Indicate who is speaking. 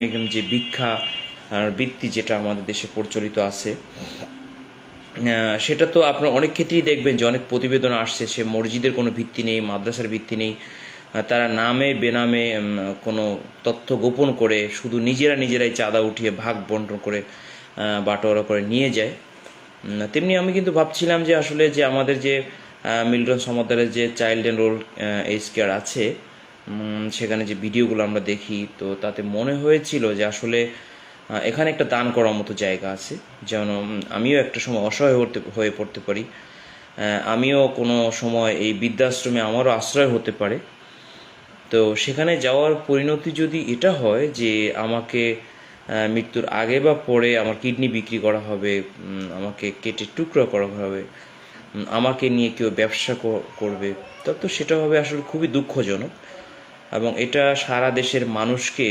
Speaker 1: যে ভিক্ষা বৃত্তি যেটা আমাদের দেশে প্রচলিত আছে, সেটা তো আপনার অনেক ক্ষেত্রেই দেখবেন যে অনেক প্রতিবেদন আসছে, সে মসজিদের কোনো ভিত্তি নেই, মাদ্রাসার ভিত্তি নেই, তারা নামে বেনামে কোনো তথ্য গোপন করে শুধু নিজেরাই চাঁদা উঠিয়ে ভাগ বন্টন করে বাটোয়ারা করে নিয়ে যায়। তেমনি আমি কিন্তু ভাবছিলাম যে আসলে যে আমাদের যে মিল্টন সমদ্দারের যে child and old age care আছে, সেখানে যে ভিডিওগুলো আমরা দেখি, তো তাতে মনে হয়েছিল যে আসলে এখানে একটা দান করার মতো জায়গা আছে, যেন আমিও একটা সময় অসহায় হয়ে পড়তে পারি, আমিও কোনো সময় এই বৃদ্ধাশ্রমে আমারও আশ্রয় হতে পারে। তো সেখানে যাওয়ার পরিণতি যদি এটা হয় যে আমাকে মৃত্যুর আগে বা পরে আমার কিডনি বিক্রি করা হবে, আমাকে কেটে টুকরো করা হবে, আমাকে নিয়ে কেউ ব্যবসা করবে, তবে তো সেটা হবে আসলে খুবই দুঃখজনক। এবং এটা সারা দেশের মানুষকে